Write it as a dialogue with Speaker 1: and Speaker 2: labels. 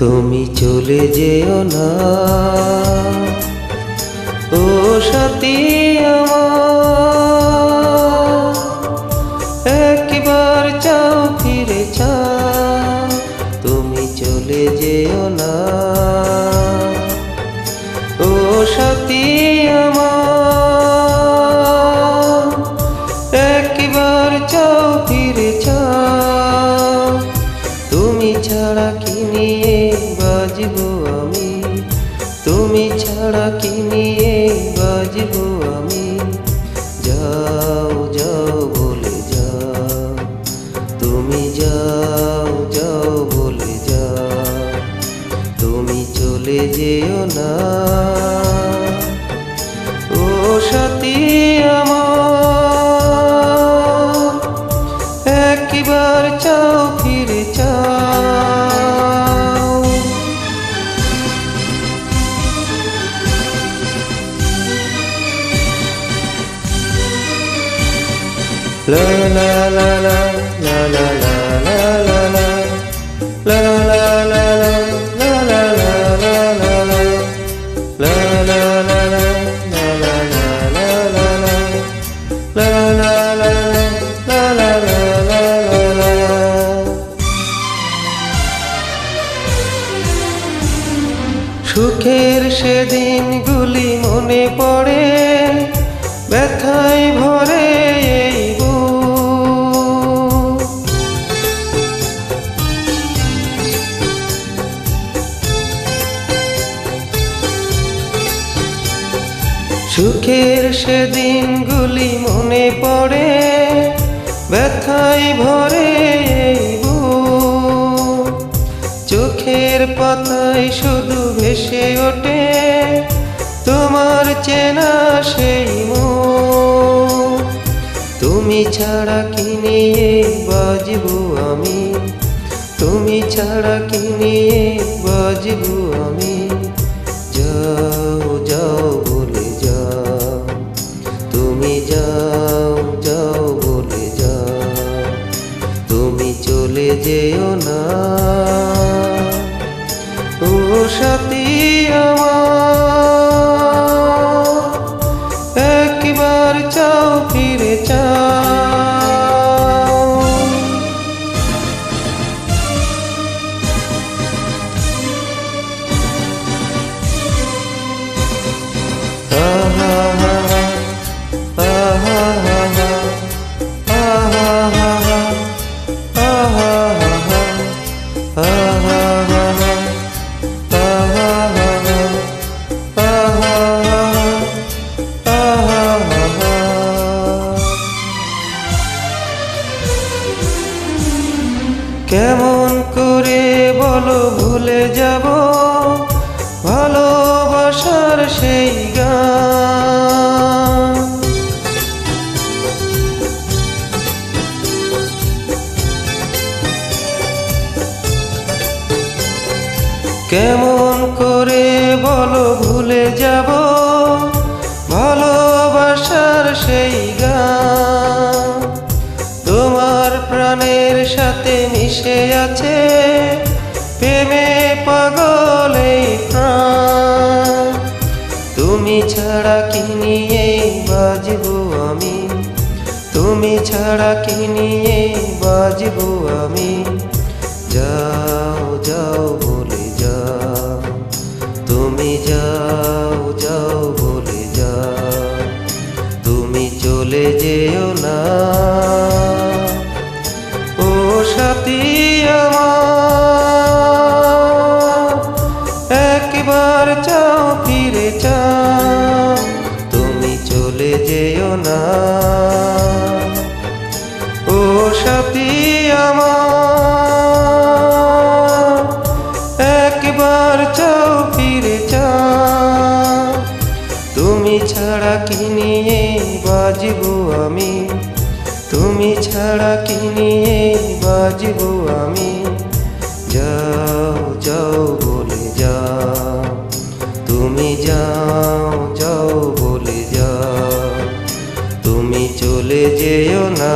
Speaker 1: তুমি চলে যেও না ও সাথী আমার, একবার চাও ফিরে চাও, তুমি চলে যেও না ও সাথী আমার, একবার চাও ফিরে চাও, তুমি ছাড়া কি নিয়ে বাজবো আমি, তুমি ছাড়া কি নিয়ে বাজবো আমি, যাও যাও বলে যাও, তুমি যাও যাও বলে যাও, তুমি চলে যেও না ও সাথী আমার, একবার চাও ফিরে চাও। লা লা লা লা লা লা লা লা লা লা লা লা লা লা সুখের সেদিনগুলি মনে পড়ে, ব্যথায় ভরে এই বুক, সুখের সেদিনগুলি মনে পড়ে, ব্যথায় ভরে এই বুক, চোখের পাতায় শুধু ভেসে ওঠে তোমার চেনা সেই মুখ, তুমি ছাড়া কি নিয়ে বাজবো আমি, তুমি ছাড়া কি নিয়ে বাজবো আমি, যাও যাও বলে যাও, তুমি যাও যাও বলে যাও, তুমি চলে যেও না ও সাথী আমার, একবার চাও ফিরে চাও। আহা আহা আহা আহা আহা আহা কেমন করে বলো ভুলে যাব ভালোবাসার সেই গান, কেমন করে বলো ভুলে যাব ভালোবাসার সেই গান, তোমার প্রাণের সাথে মিশে আছে প্রেমে পাগল এই প্রাণ, তুমি ছাড়া কি নিয়ে বাজবো আমি, তুমি ছাড়া কি নিয়ে বাজবো আমি, যাও যাও বলে যাও, তুমি যাও যাও বলে যাও, তুমি চলে যেও না ও সাথী আমার, একবার চাও ফিরে চাও, তুমি চলে যেও না ও সাথী আমার, একবার চাও ফিরে চাও, তুমি ছাড়া কি নিয়ে বাজবো আমি, তুমি ছাড়া কি নিয়ে বাজবো আমি, যাও যাও বলে যাও, তুমি যাও যাও বলে যাও, তুমি চলে যেও না।